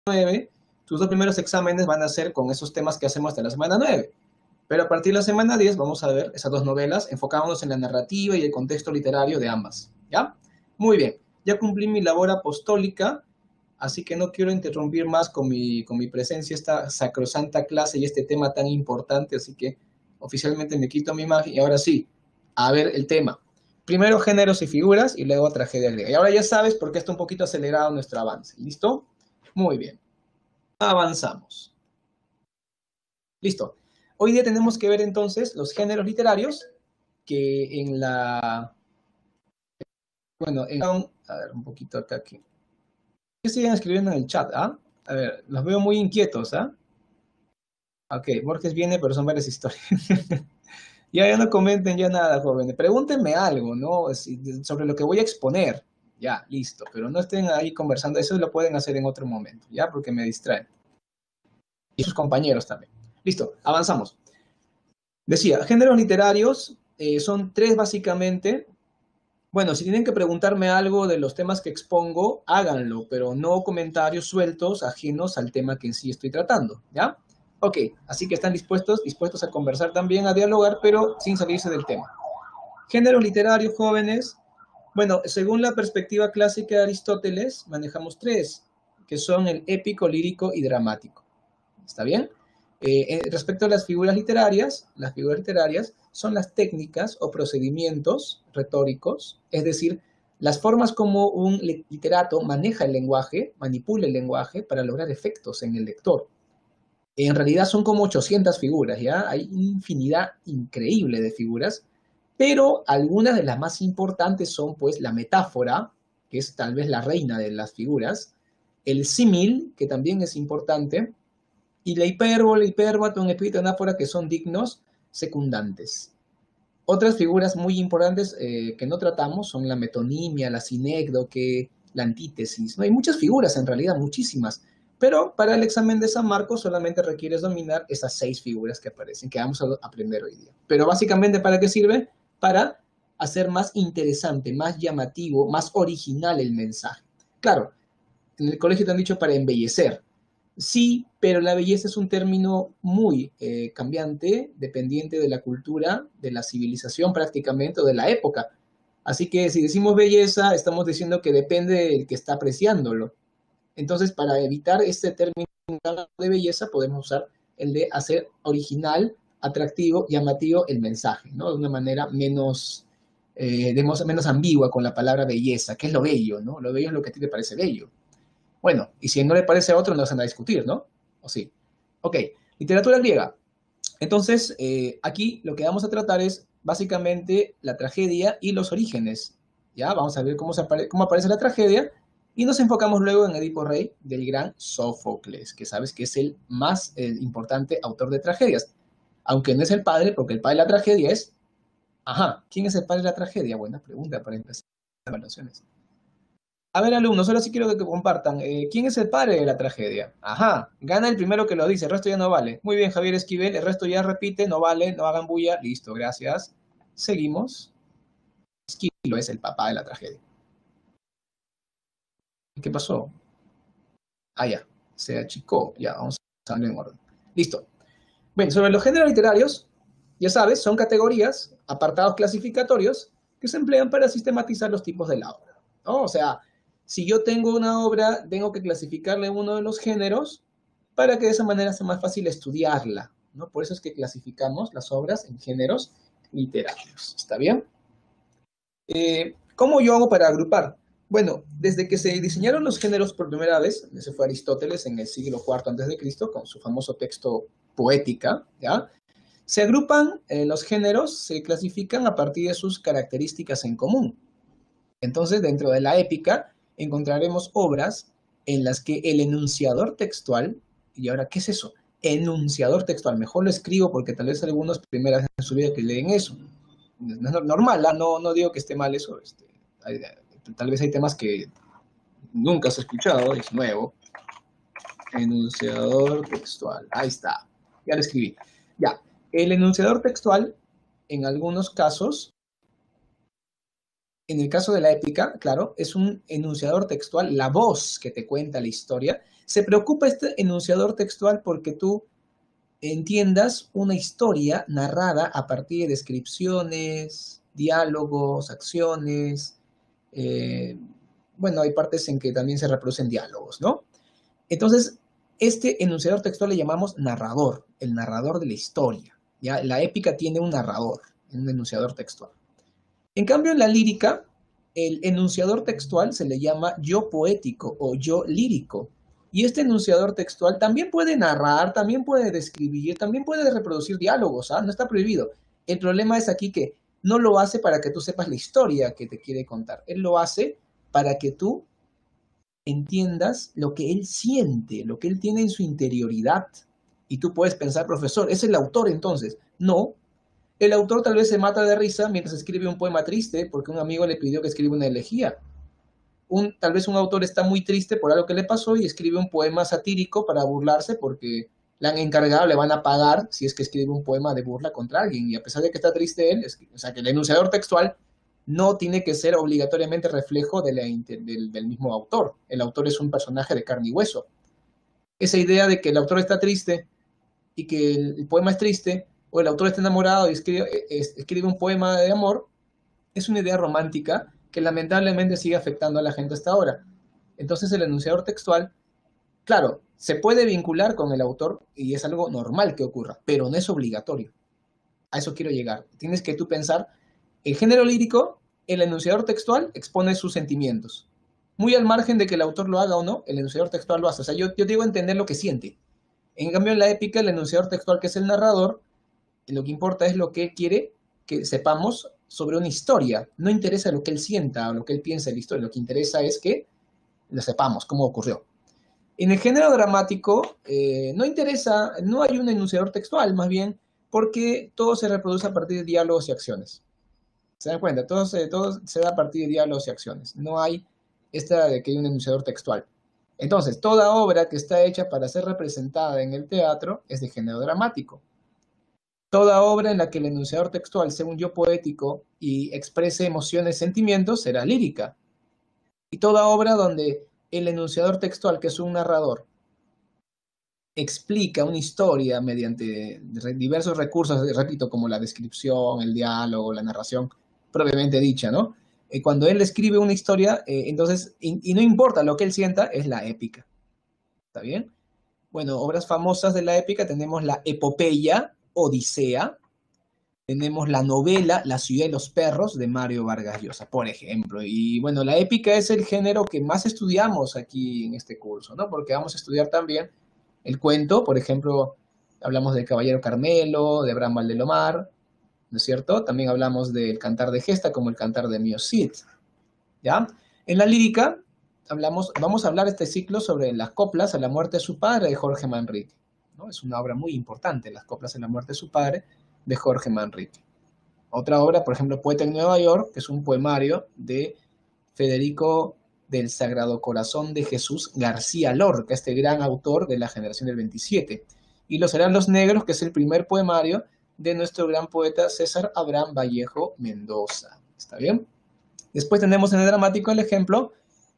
9, tus 2 primeros exámenes van a ser con esos temas que hacemos hasta la semana 9. Pero a partir de la semana 10 vamos a ver esas 2 novelas, enfocándonos en la narrativa y el contexto literario de ambas, ¿ya? Muy bien, ya cumplí mi labor apostólica, así que no quiero interrumpir más con mi presencia esta sacrosanta clase y este tema tan importante, así que oficialmente me quito mi imagen y ahora sí, a ver el tema. Primero géneros y figuras y luego tragedia griega. Y ahora ya sabes por qué está un poquito acelerado nuestro avance. ¿Listo? Muy bien. Avanzamos. Listo. Hoy día tenemos que ver entonces los géneros literarios que en la... Bueno, a ver, un poquito acá. ¿Qué siguen escribiendo en el chat? ¿Ah? A ver, los veo muy inquietos, ¿ah? Ok, Borges viene, pero son varias historias. Ya no comenten ya nada, jóvenes. Pregúntenme algo, ¿no? Sobre lo que voy a exponer. Ya, listo. Pero no estén ahí conversando. Eso lo pueden hacer en otro momento, ¿ya? Porque me distraen. Y sus compañeros también. Listo, avanzamos. Decía, géneros literarios son 3 básicamente. Bueno, si tienen que preguntarme algo de los temas que expongo, háganlo, pero no comentarios sueltos ajenos al tema que en sí estoy tratando, ¿ya? Ok, así que están dispuestos a conversar también, a dialogar, pero sin salirse del tema. Géneros literarios jóvenes. Bueno, según la perspectiva clásica de Aristóteles, manejamos 3, que son el épico, lírico y dramático. ¿Está bien? Respecto a las figuras literarias son las técnicas o procedimientos retóricos, es decir, las formas como un literato maneja el lenguaje, manipula el lenguaje para lograr efectos en el lector. En realidad son como 800 figuras, ¿ya? Hay infinidad increíble de figuras, pero algunas de las más importantes son, pues, la metáfora, que es tal vez la reina de las figuras, el símil, que también es importante, y la hipérbole, hipérbaton, epíteto, que son dignos secundantes. Otras figuras muy importantes que no tratamos son la metonimia, la sinécdoque, la antítesis. ¿No? Hay muchas figuras, en realidad, muchísimas. Pero para el examen de San Marcos solamente requieres dominar esas 6 figuras que aparecen, que vamos a aprender hoy día. Pero básicamente, ¿para qué sirve? Para hacer más interesante, más llamativo, más original el mensaje. Claro, en el colegio te han dicho para embellecer. Sí, pero la belleza es un término muy cambiante, dependiente de la cultura, de la civilización prácticamente, o de la época. Así que si decimos belleza, estamos diciendo que depende del que está apreciándolo. Entonces, para evitar este término de belleza, podemos usar el de hacer original, atractivo, llamativo el mensaje, ¿no? De una manera menos ambigua con la palabra belleza. ¿Qué es lo bello, no? Lo bello es lo que a ti te parece bello. Bueno, y si no le parece a otro, no van a discutir, ¿no? ¿O sí? Ok, literatura griega. Entonces, aquí lo que vamos a tratar es básicamente la tragedia y los orígenes. ¿Ya? Vamos a ver cómo aparece la tragedia y nos enfocamos luego en Edipo Rey del gran Sófocles, que sabes que es el más importante autor de tragedias. Aunque no es el padre, porque el padre de la tragedia es... Ajá, ¿quién es el padre de la tragedia? Buena pregunta para empezar las evaluaciones. A ver, alumnos, ahora sí quiero que compartan. ¿Quién es el padre de la tragedia? Ajá, gana el primero que lo dice, el resto ya no vale. Muy bien, Javier Esquivel, el resto ya repite, no vale, no hagan bulla. Listo, gracias. Seguimos. Esquilo es el papá de la tragedia. ¿Qué pasó? Ah, ya, se achicó. Ya, vamos a darle en orden. Listo. Bien, sobre los géneros literarios, ya sabes, son categorías, apartados clasificatorios, que se emplean para sistematizar los tipos de la obra, ¿no? O sea, si yo tengo una obra, tengo que clasificarla en uno de los géneros para que de esa manera sea más fácil estudiarla, ¿no? Por eso es que clasificamos las obras en géneros literarios. ¿Está bien? ¿Cómo yo hago para agrupar? Bueno, desde que se diseñaron los géneros por primera vez, ese fue Aristóteles en el siglo IV a.C., con su famoso texto Poética, ¿ya? Se agrupan los géneros, se clasifican a partir de sus características en común. Entonces, dentro de la épica, encontraremos obras en las que el enunciador textual, y ahora, ¿qué es eso? Enunciador textual, mejor lo escribo porque tal vez algunos primeras en su vida que leen eso. No es normal, ¿eh? No digo que esté mal eso. Tal vez hay temas que nunca has escuchado, es nuevo. Enunciador textual, ahí está, ya lo escribí. Ya, el enunciador textual, en algunos casos, En el caso de la épica, claro, es un enunciador textual, la voz que te cuenta la historia. Se preocupa este enunciador textual porque tú entiendas una historia narrada a partir de descripciones, diálogos, acciones. eh, bueno, hay partes en que también se reproducen diálogos, ¿no? Entonces, este enunciador textual le llamamos narrador, el narrador de la historia. ¿Ya? La épica tiene un narrador, un enunciador textual. En cambio, en la lírica, el enunciador textual se le llama yo poético o yo lírico. Y este enunciador textual también puede narrar, también puede describir, también puede reproducir diálogos, ¿ah? No está prohibido. El problema es aquí que no lo hace para que tú sepas la historia que te quiere contar. Él lo hace para que tú entiendas lo que él siente, lo que él tiene en su interioridad. Y tú puedes pensar, profesor, ¿es el autor entonces? No, el autor tal vez se mata de risa mientras escribe un poema triste porque un amigo le pidió que escriba una elegía. Tal vez un autor está muy triste por algo que le pasó y escribe un poema satírico para burlarse porque le han encargado, le van a pagar si es que escribe un poema de burla contra alguien. Y a pesar de que está triste él, o sea que el enunciador textual no tiene que ser obligatoriamente reflejo del mismo autor. El autor es un personaje de carne y hueso. Esa idea de que el autor está triste y que el poema es triste, o el autor está enamorado y escribe un poema de amor, es una idea romántica que lamentablemente sigue afectando a la gente hasta ahora. Entonces el enunciador textual, claro, se puede vincular con el autor y es algo normal que ocurra, pero no es obligatorio. A eso quiero llegar. Tienes que tú pensar, el género lírico, el enunciador textual expone sus sentimientos. Muy al margen de que el autor lo haga o no, el enunciador textual lo hace. O sea, yo digo entender lo que siente. En cambio, en la épica, el enunciador textual, que es el narrador, lo que importa es lo que él quiere que sepamos sobre una historia. No interesa lo que él sienta o lo que él piensa de la historia. Lo que interesa es que lo sepamos, cómo ocurrió. En el género dramático no interesa, no hay un enunciador textual, más bien porque todo se reproduce a partir de diálogos y acciones. ¿Se dan cuenta? Todo se da a partir de diálogos y acciones. No hay esta de que hay un enunciador textual. Entonces, toda obra que está hecha para ser representada en el teatro es de género dramático. Toda obra en la que el enunciador textual sea un yo poético y exprese emociones, sentimientos, será lírica. Y toda obra donde el enunciador textual, que es un narrador, explica una historia mediante diversos recursos, repito, como la descripción, el diálogo, la narración propiamente dicha, ¿no? Cuando él escribe una historia, entonces, y no importa lo que él sienta, es la épica. ¿Está bien? Bueno, obras famosas de la épica tenemos la epopeya, Odisea, tenemos la novela La ciudad de los perros de Mario Vargas Llosa, por ejemplo. Y bueno, la épica es el género que más estudiamos aquí en este curso, ¿no? Porque vamos a estudiar también el cuento, por ejemplo, hablamos del Caballero Carmelo, de Bram Valdelomar, ¿no es cierto? También hablamos del Cantar de Gesta como el Cantar de Mio Cid, ¿ya? En la lírica vamos a hablar este ciclo sobre las coplas a la muerte de su padre de Jorge Manrique, ¿no? Es una obra muy importante, las coplas a la muerte de su padre de Jorge Manrique. Otra obra, por ejemplo, Poeta en Nueva York, que es un poemario de Federico del Sagrado Corazón de Jesús García Lorca, este gran autor de la generación del 27. Y Los Heraldos Negros, que es el primer poemario de nuestro gran poeta César Abraham Vallejo Mendoza. ¿Está bien? Después tenemos en el dramático el ejemplo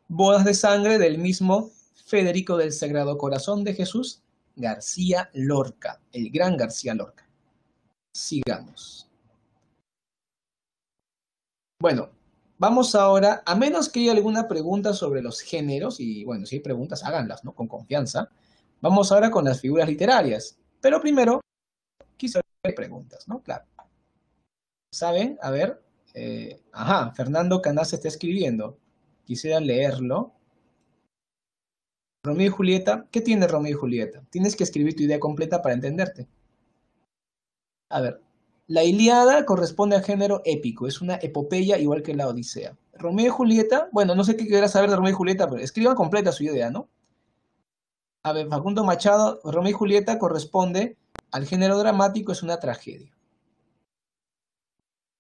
Bodas de Sangre del mismo Federico del Sagrado Corazón de Jesús García Lorca, el gran García Lorca. Sigamos. Bueno, vamos ahora, a menos que haya alguna pregunta sobre los géneros, y bueno, si hay preguntas, háganlas, ¿no? Con confianza. Vamos ahora con las figuras literarias. Pero primero, quizá hay preguntas, ¿no? Claro. ¿Saben? A ver. Fernando Canás está escribiendo. Quisiera leerlo. Romeo y Julieta. ¿Qué tiene Romeo y Julieta? Tienes que escribir tu idea completa para entenderte. A ver, la Ilíada corresponde al género épico, es una epopeya igual que la Odisea. Romeo y Julieta, bueno, no sé qué querrás saber de Romeo y Julieta, pero escriban completa su idea, ¿no? A ver, Facundo Machado, Romeo y Julieta corresponde al género dramático, es una tragedia.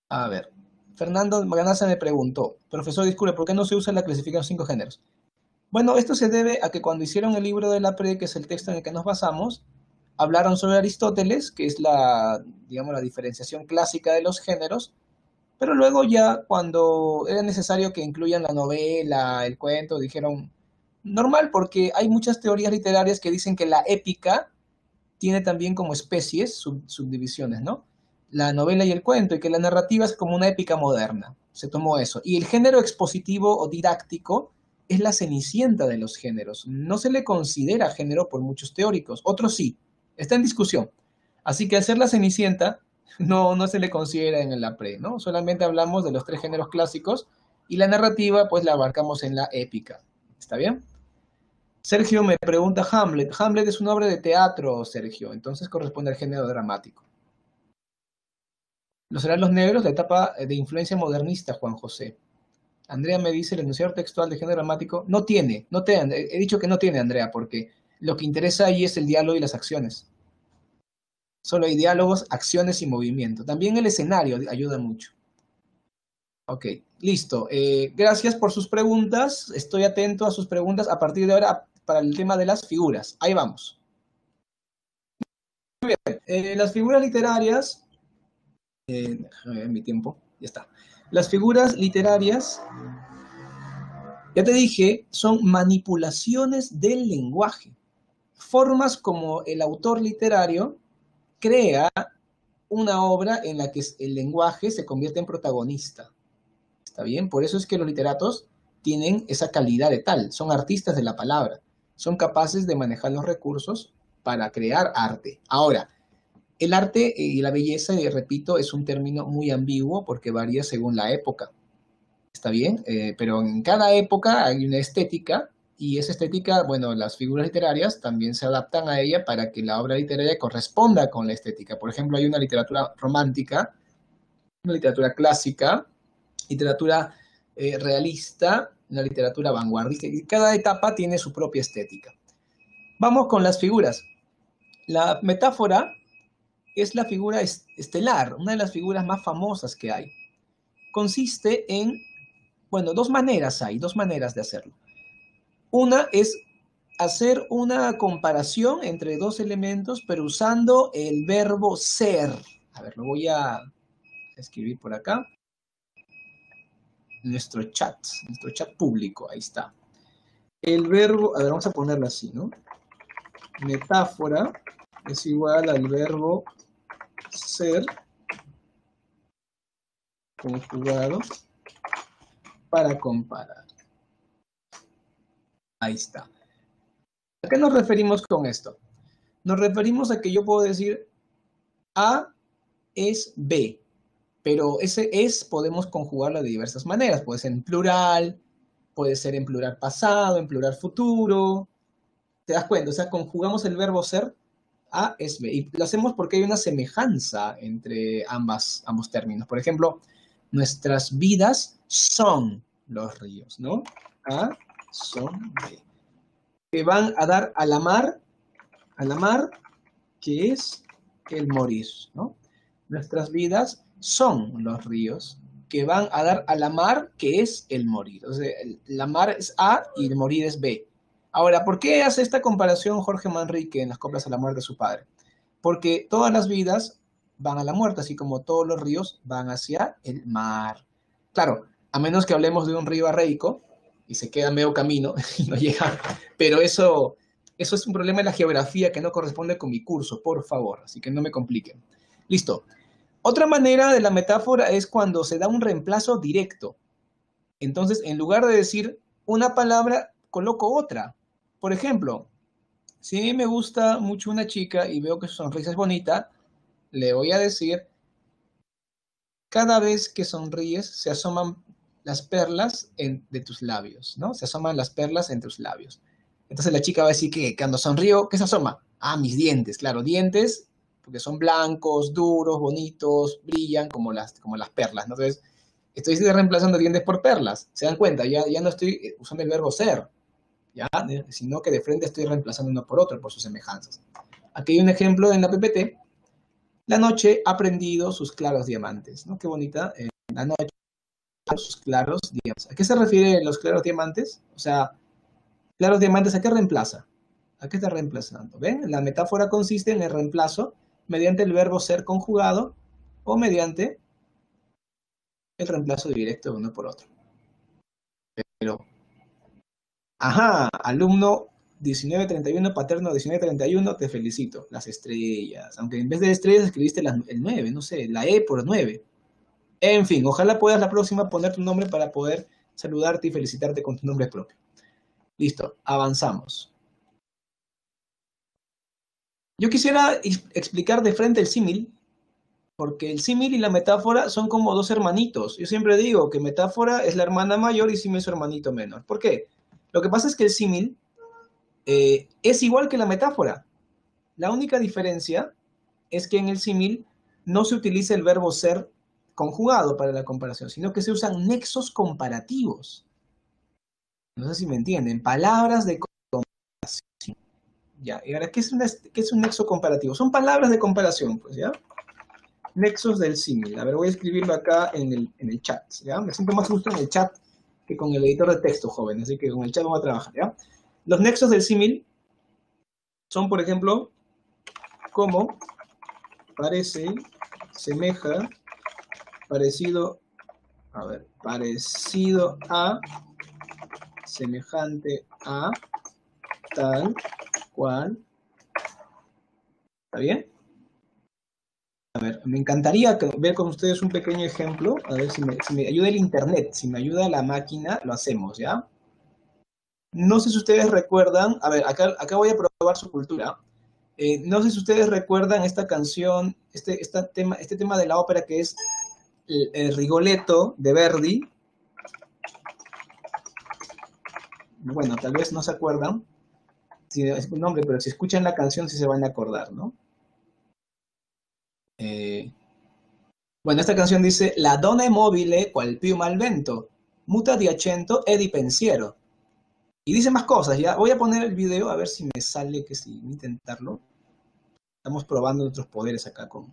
A ver, Fernando Maganaza me preguntó, profesor, disculpe, ¿por qué no se usa la clasificación 5 géneros? Bueno, esto se debe a que cuando hicieron el libro de la Pre, que es el texto en el que nos basamos, hablaron sobre Aristóteles, que es la, digamos, la diferenciación clásica de los géneros, Pero luego ya cuando era necesario que incluyan la novela, el cuento, dijeron, normal, porque hay muchas teorías literarias que dicen que la épica tiene también como especies, subdivisiones, ¿no? La novela y el cuento, y que la narrativa es como una épica moderna. Se tomó eso. Y el género expositivo o didáctico es la cenicienta de los géneros. No se le considera género por muchos teóricos, otros sí. Está en discusión. Así que al ser la cenicienta, no se le considera en la pre, ¿no? Solamente hablamos de los tres géneros clásicos y la narrativa, pues la abarcamos en la épica. ¿Está bien? Sergio me pregunta Hamlet. Hamlet es una obra de teatro, Sergio, entonces corresponde al género dramático. Los heraldos negros, la etapa de influencia modernista, Juan José. Andrea me dice, el enunciado textual de género dramático no tiene, he dicho que no tiene, Andrea, porque lo que interesa ahí es el diálogo y las acciones. Solo hay diálogos, acciones y movimiento. También el escenario ayuda mucho. Ok, listo. Gracias por sus preguntas. Estoy atento a sus preguntas a partir de ahora para el tema de las figuras. Ahí vamos. Las figuras literarias, déjame ver mi tiempo, ya está. Las figuras literarias, ya te dije, son manipulaciones del lenguaje. Formas como el autor literario crea una obra en la que el lenguaje se convierte en protagonista. ¿Está bien? Por eso es que los literatos tienen esa calidad de tal, son artistas de la palabra, son capaces de manejar los recursos para crear arte. Ahora, el arte y la belleza, repito, es un término muy ambiguo porque varía según la época. ¿Está bien? Pero en cada época hay una estética y esa estética, bueno, las figuras literarias también se adaptan a ella para que la obra literaria corresponda con la estética. Por ejemplo, hay una literatura romántica, una literatura clásica, literatura realista, una literatura vanguardista, y cada etapa tiene su propia estética. Vamos con las figuras. La metáfora es la figura estelar, una de las figuras más famosas que hay. Consiste en, bueno, dos maneras de hacerlo. Una es hacer una comparación entre dos elementos, pero usando el verbo ser. A ver, lo voy a escribir por acá. Nuestro chat público, ahí está. El verbo, a ver, vamos a ponerlo así, ¿no? Metáfora es igual al verbo ser conjugado para comparar. Ahí está. ¿A qué nos referimos con esto? Nos referimos a que yo puedo decir A es B, pero ese es podemos conjugarlo de diversas maneras. Puede ser en plural, puede ser en plural pasado, en plural futuro. ¿Te das cuenta? O sea, conjugamos el verbo ser, A es B. Y lo hacemos porque hay una semejanza entre ambos términos. Por ejemplo, nuestras vidas son los ríos, ¿no? A son B. Que van a dar a la mar, que es el morir, ¿no? Nuestras vidas son los ríos que van a dar a la mar, que es el morir. O sea, la mar es A y el morir es B. Ahora, ¿por qué hace esta comparación Jorge Manrique en las coplas a la muerte de su padre? Porque todas las vidas van a la muerte, así como todos los ríos van hacia el mar. Claro, a menos que hablemos de un río arreico y se queda medio camino y no llega, pero eso es un problema de la geografía que no corresponde con mi curso, por favor, así que no me compliquen. Listo. Otra manera de la metáfora es cuando se da un reemplazo directo. Entonces, en lugar de decir una palabra, coloco otra. Por ejemplo, si a mí me gusta mucho una chica y veo que su sonrisa es bonita, le voy a decir, cada vez que sonríes se asoman las perlas de tus labios, ¿no? Se asoman las perlas en tus labios. Entonces la chica va a decir que cuando sonrío, ¿qué se asoma? Ah, mis dientes, claro, dientes, porque son blancos, duros, bonitos, brillan como las perlas, ¿no? Entonces, estoy reemplazando dientes por perlas. ¿Se dan cuenta? Ya no estoy usando el verbo ser, ¿ya? Sino que de frente estoy reemplazando uno por otro por sus semejanzas. Aquí hay un ejemplo en la PPT. La noche ha prendido sus claros diamantes, ¿no? Qué bonita. La noche sus claros diamantes. ¿A qué se refiere los claros diamantes? O sea, claros diamantes, ¿a qué reemplaza? ¿A qué está reemplazando? ¿Ven? La metáfora consiste en el reemplazo mediante el verbo ser conjugado o mediante el reemplazo directo de uno por otro. Pero, ajá, alumno 1931, paterno 1931, te felicito. Las estrellas. Aunque en vez de estrellas escribiste el 9, no sé, la E por 9. En fin, ojalá puedas la próxima poner tu nombre para poder saludarte y felicitarte con tu nombre propio. Listo, avanzamos. Yo quisiera explicar de frente el símil, porque el símil y la metáfora son como dos hermanitos. Yo siempre digo que metáfora es la hermana mayor y símil es su hermanito menor. ¿Por qué? Lo que pasa es que el símil es igual que la metáfora. La única diferencia es que en el símil no se utiliza el verbo ser conjugado para la comparación, sino que se usan nexos comparativos. No sé si me entienden. Palabras de comparación. Ya, y ahora, ¿qué es un nexo comparativo? Son palabras de comparación, pues, ¿ya? Nexos del símil. A ver, voy a escribirlo acá en el chat, ¿ya? Me siento más justo en el chat que con el editor de texto, joven, así que con el chat vamos a trabajar, ¿ya? Los nexos del símil son, por ejemplo, como, parece, semeja, parecido, a ver, parecido a, semejante a, tal, cual. ¿Está bien? A ver, me encantaría ver con ustedes un pequeño ejemplo. A ver si me ayuda el internet, si me ayuda la máquina, lo hacemos, ¿ya? No sé si ustedes recuerdan, a ver, acá voy a probar su cultura. No sé si ustedes recuerdan esta canción, este tema de la ópera que es el Rigoletto de Verdi. Bueno, tal vez no se acuerdan, si es un nombre, pero si escuchan la canción sí se van a acordar, ¿no? Bueno, esta canción dice, la donna è mobile qual piuma al vento, muta di accento e di pensiero. Y dice más cosas, ya. Voy a poner el video a ver si me sale, que si intentarlo. Estamos probando nuestros poderes acá con...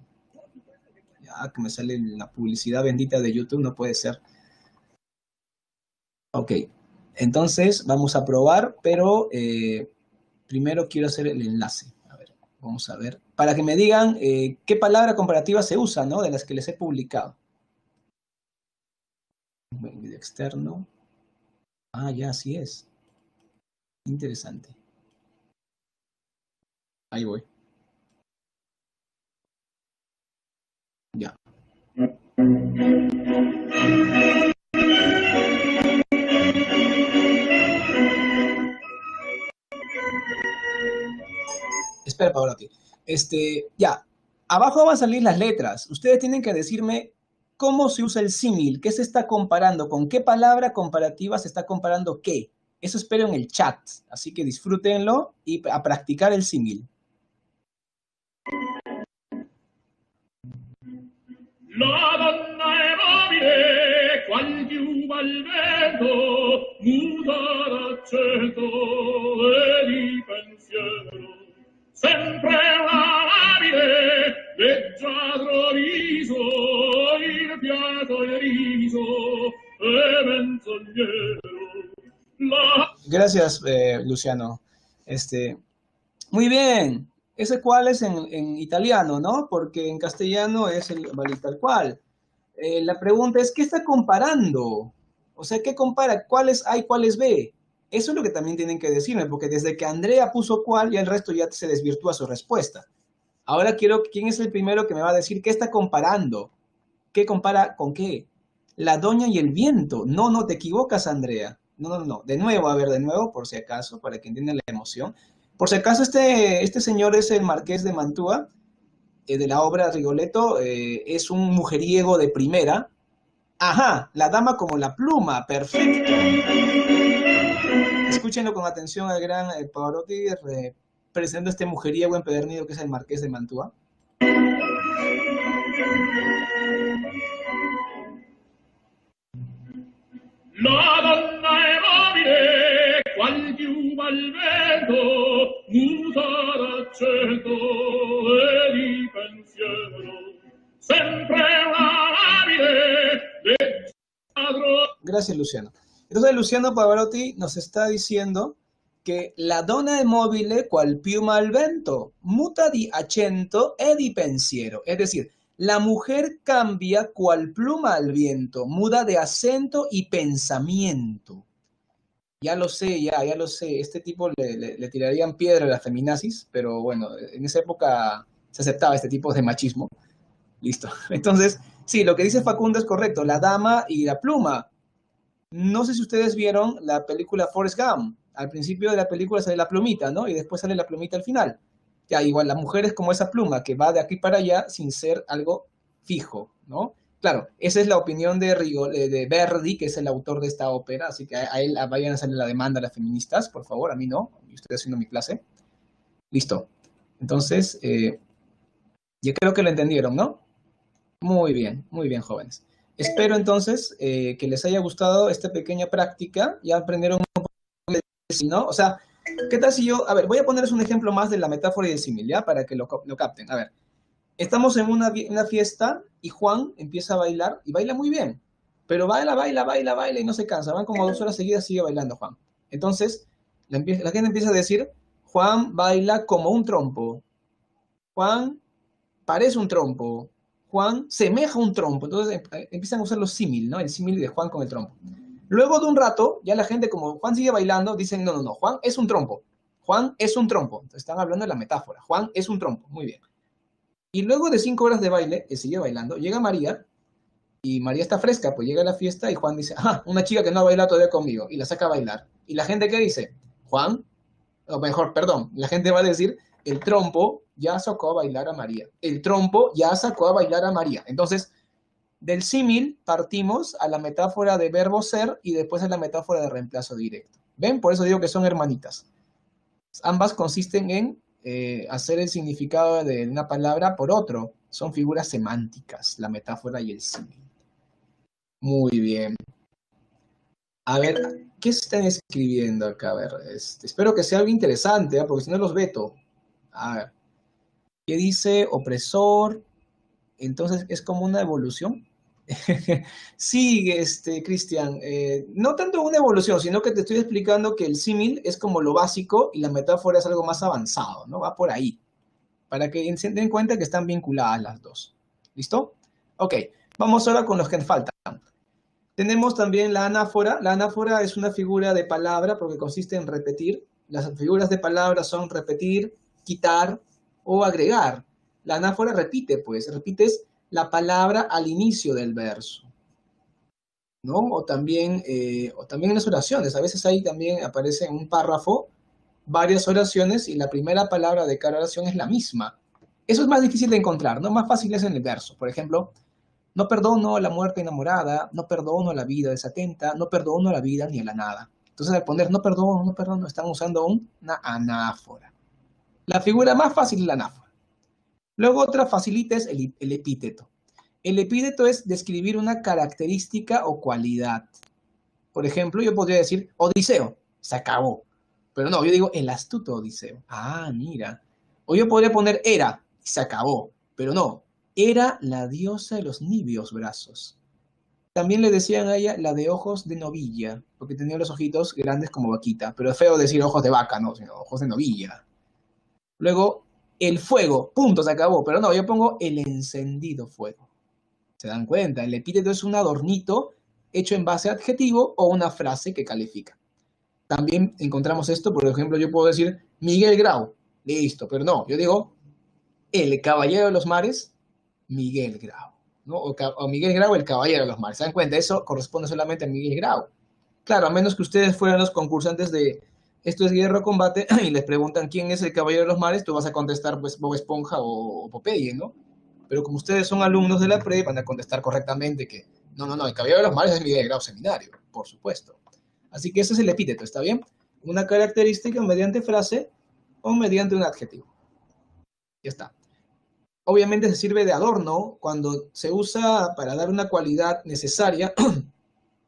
Ya, que me sale la publicidad bendita de YouTube, no puede ser. Ok, entonces vamos a probar, pero primero quiero hacer el enlace. A ver, vamos a ver. Para que me digan qué palabra comparativa se usa, ¿no? De las que les he publicado. Video externo. Ah, ya, así es. Interesante. Ahí voy. Ya. Espera, Pavarotti. Ya. Abajo van a salir las letras. Ustedes tienen que decirme cómo se usa el símil, qué se está comparando, con qué palabra comparativa se está comparando qué. Eso espero en el chat. Así que disfrútenlo y a practicar el símil. La donna è mobile, qual piuma al vento, muta d'accento e di pensiero. Sempre amabile, leggiadro viso, il fiato e il riso, e menzognero. Gracias, Luciano. Muy bien. ¿Ese cuál es en italiano, no? Porque en castellano es el tal cual. La pregunta es, ¿qué está comparando? O sea, ¿qué compara? ¿Cuáles A y cuáles B? Eso es lo que también tienen que decirme, porque desde que Andrea puso cuál, ya el resto ya se desvirtúa su respuesta. Ahora quiero, ¿quién es el primero que me va a decir qué está comparando? ¿Qué compara con qué? La doña y el viento. No, no, te equivocas, Andrea. No. De nuevo, a ver, de nuevo, por si acaso, para que entiendan la emoción. Por si acaso, este señor es el marqués de Mantua, de la obra Rigoletto, es un mujeriego de primera. Ajá, la dama como la pluma, perfecto. Escúchenlo con atención al gran Pavarotti, presentando este mujeriego empedernido que es el marqués de Mantua. La donna è mobile, qual piuma al vento, muta d'accento e di pensiero. Sempre amabile, leggiadro. Gracias, Luciano. Entonces, Luciano Pavarotti nos está diciendo que la donna è mobile qual piuma al vento, muta di accento e di pensiero. Es decir, La mujer cambia cual pluma al viento, muda de acento y pensamiento. Ya lo sé, ya lo sé. Este tipo le tirarían piedra a la feminazis, pero bueno, en esa época se aceptaba este tipo de machismo. Listo. Entonces, sí, lo que dice Facundo es correcto. La dama y la pluma. No sé si ustedes vieron la película Forrest Gump. Al principio de la película sale la plumita, ¿no? Y después sale la plumita al final. Ya, igual la mujer es como esa pluma que va de aquí para allá sin ser algo fijo, ¿no? Claro, esa es la opinión de Verdi, que es el autor de esta ópera, así que a él vayan a hacerle la demanda a las feministas, por favor, a mí no, yo estoy haciendo mi clase. Listo. Entonces, yo creo que lo entendieron, ¿no? Muy bien, jóvenes. Espero entonces que les haya gustado esta pequeña práctica. Ya aprendieron un poco de sí, ¿no? O sea, ¿qué tal si yo, a ver, voy a ponerles un ejemplo más de la metáfora y el símil, ¿ya? Para que lo capten. A ver, estamos en una fiesta y Juan empieza a bailar y baila muy bien, pero baila y no se cansa. Van como 2 horas seguidas, sigue bailando Juan. Entonces, la gente empieza a decir, Juan baila como un trompo. Juan parece un trompo. Juan semeja un trompo. Entonces empiezan a usar los símil, ¿no? El símil de Juan con el trompo. Luego de un rato, ya la gente, como Juan sigue bailando, dicen, no, Juan es un trompo. Juan es un trompo. Entonces están hablando de la metáfora. Juan es un trompo. Muy bien. Y luego de 5 horas de baile, que sigue bailando, llega María, y María está fresca, pues llega a la fiesta y Juan dice, una chica que no ha bailado todavía conmigo, y la saca a bailar. ¿Y la gente qué dice? Juan, o mejor, perdón, la gente va a decir, el trompo ya sacó a bailar a María. El trompo ya sacó a bailar a María. Entonces, del símil partimos a la metáfora de verbo ser y después a la metáfora de reemplazo directo. ¿Ven? Por eso digo que son hermanitas. Ambas consisten en hacer el significado de una palabra por otro. Son figuras semánticas, la metáfora y el símil. Muy bien. A ver, ¿qué están escribiendo acá? A ver, espero que sea algo interesante, porque si no los veto. A ver, ¿qué dice opresor? Entonces, ¿es como una evolución? Sí, Cristian, no tanto una evolución, sino que te estoy explicando que el símil es como lo básico y la metáfora es algo más avanzado, ¿no? Va por ahí, para que se den cuenta que están vinculadas las dos. ¿Listo? Ok, vamos ahora con los que faltan. Tenemos también la anáfora. La anáfora es una figura de palabra porque consiste en repetir. Las figuras de palabra son repetir, quitar o agregar. La anáfora repite, pues, repites la palabra al inicio del verso, ¿no? O también en las oraciones. A veces ahí también aparece en un párrafo varias oraciones y la primera palabra de cada oración es la misma. Eso es más difícil de encontrar, ¿no? Más fácil es en el verso. Por ejemplo, no perdono a la muerte enamorada, no perdono a la vida desatenta, no perdono a la vida ni a la nada. Entonces, al poner no perdono, están usando una anáfora. La figura más fácil es la anáfora. Luego otra facilita es el epíteto. El epíteto es describir una característica o cualidad. Por ejemplo, yo podría decir Odiseo, se acabó. Pero no, yo digo el astuto Odiseo. Ah, mira. O yo podría poner era, se acabó. Pero no, era la diosa de los niveos brazos. También le decían a ella la de ojos de novilla, porque tenía los ojitos grandes como vaquita. Pero es feo decir ojos de vaca, no, sino ojos de novilla. Luego, el fuego, punto, se acabó. Pero no, yo pongo el encendido fuego. ¿Se dan cuenta? El epíteto es un adornito hecho en base a adjetivo o una frase que califica. También encontramos esto, por ejemplo, yo puedo decir Miguel Grau, listo, pero no, yo digo el caballero de los mares, Miguel Grau, ¿no? O Miguel Grau, el caballero de los mares. ¿Se dan cuenta? Eso corresponde solamente a Miguel Grau. Claro, a menos que ustedes fueran los concursantes de Esto es Guerra o Combate y les preguntan quién es el caballero de los mares, tú vas a contestar pues Bob Esponja o Popeye, ¿no? Pero como ustedes son alumnos de la PRE, van a contestar correctamente que no, el caballero de los mares es Miguel Grau Seminario, por supuesto. Así que ese es el epíteto, ¿está bien? Una característica mediante frase o mediante un adjetivo. Ya está. Obviamente se sirve de adorno cuando se usa para dar una cualidad necesaria,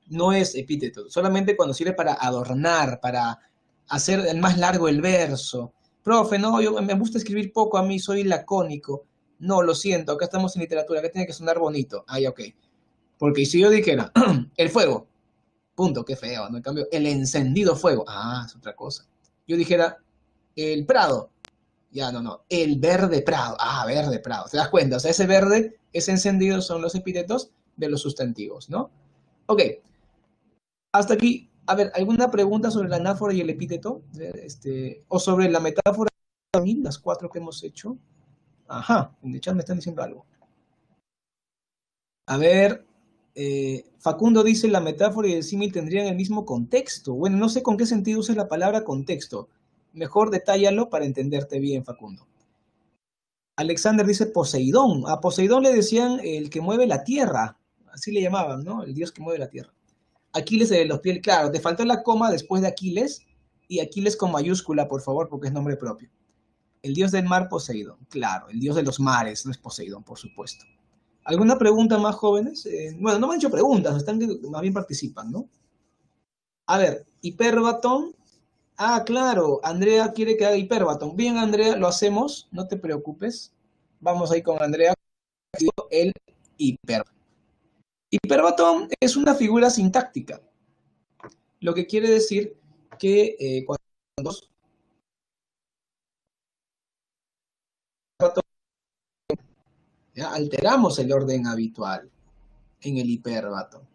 no es epíteto, solamente cuando sirve para adornar, para hacer más largo el verso. Profe, no, yo me gusta escribir poco, a mí soy lacónico. No, lo siento, acá estamos en literatura, acá tiene que sonar bonito. Ah, ya, ok. Porque si yo dijera, el fuego, punto, qué feo, ¿no? En cambio, el encendido fuego, ah, es otra cosa. Yo dijera, el prado, Ya, no. El verde prado. Ah, verde prado. ¿Te das cuenta? O sea, ese verde, ese encendido son los epítetos de los sustantivos, ¿no? Ok. Hasta aquí. A ver, ¿alguna pregunta sobre la anáfora y el epíteto? O sobre la metáfora, las 4 que hemos hecho. Ajá, en el chat me están diciendo algo. A ver, Facundo dice, la metáfora y el símil tendrían el mismo contexto. Bueno, no sé con qué sentido usas la palabra contexto. Mejor detállalo para entenderte bien, Facundo. Alexander dice Poseidón. A Poseidón le decían el que mueve la tierra. Así le llamaban, ¿no? El dios que mueve la tierra. Aquiles de los pies. Claro, te faltó la coma después de Aquiles. Y Aquiles con mayúscula, por favor, porque es nombre propio. El dios del mar, Poseidón. Claro, el dios de los mares, no es Poseidón, por supuesto. ¿Alguna pregunta más, jóvenes? Bueno, no me han hecho preguntas, están que más bien participan, ¿no? A ver, hiperbatón. Ah, claro, Andrea quiere que haga hiperbatón. Bien, Andrea, lo hacemos, no te preocupes. Vamos ahí con Andrea, el hiperbatón. Hiperbatón es una figura sintáctica, lo que quiere decir que cuando ¿ya? Alteramos el orden habitual en el hiperbatón.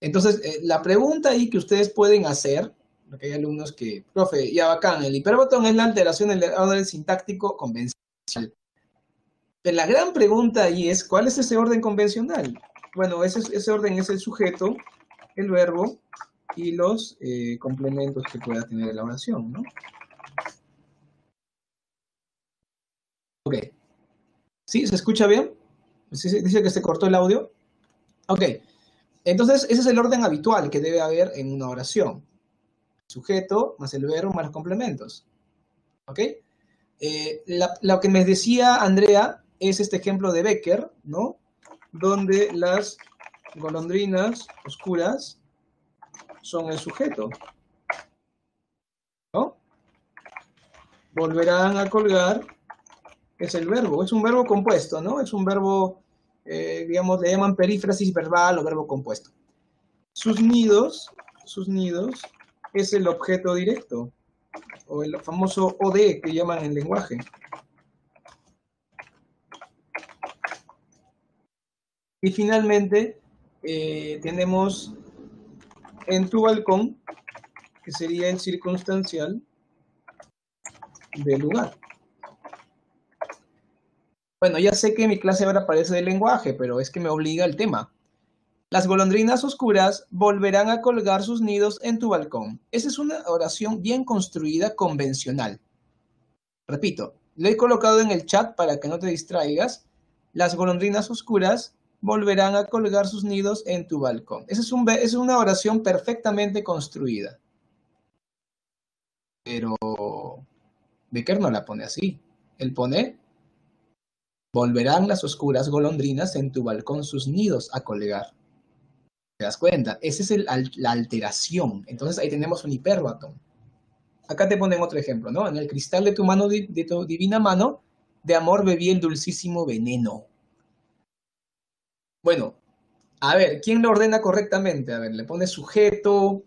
Entonces, la pregunta ahí que ustedes pueden hacer, porque hay alumnos que, profe, ya bacán, el hiperbatón es la alteración del orden sintáctico convencional. Pero la gran pregunta ahí es, ¿cuál es ese orden convencional? Bueno, ese orden es el sujeto, el verbo y los complementos que pueda tener la oración, ¿no? Ok. ¿Sí? ¿Se escucha bien? ¿Dice que se cortó el audio? Ok. Entonces, ese es el orden habitual que debe haber en una oración. Sujeto, más el verbo, más los complementos. ¿Ok? Lo que me decía Andrea es este ejemplo de Becker, ¿no? Donde las golondrinas oscuras son el sujeto, ¿no? Volverán a colgar, es el verbo, es un verbo compuesto, ¿no? Es un verbo, digamos, le llaman perífrasis verbal o verbo compuesto. Sus nidos es el objeto directo, o el famoso OD que llaman en lenguaje. Y finalmente tenemos en tu balcón, que sería el circunstancial del lugar. Bueno, ya sé que mi clase ahora parece de lenguaje, pero es que me obliga el tema. Las golondrinas oscuras volverán a colgar sus nidos en tu balcón. Esa es una oración bien construida, convencional. Repito, lo he colocado en el chat para que no te distraigas. Las golondrinas oscuras volverán a colgar sus nidos en tu balcón. Esa es una oración perfectamente construida. Pero Becker no la pone así. Él pone, volverán las oscuras golondrinas en tu balcón sus nidos a colgar. ¿Te das cuenta? Esa es la alteración. Entonces ahí tenemos un hiperbatón. Acá te ponen otro ejemplo, ¿no? En el cristal de tu mano, de tu divina mano, de amor bebí el dulcísimo veneno. Bueno, a ver, ¿quién lo ordena correctamente? A ver, le pone sujeto,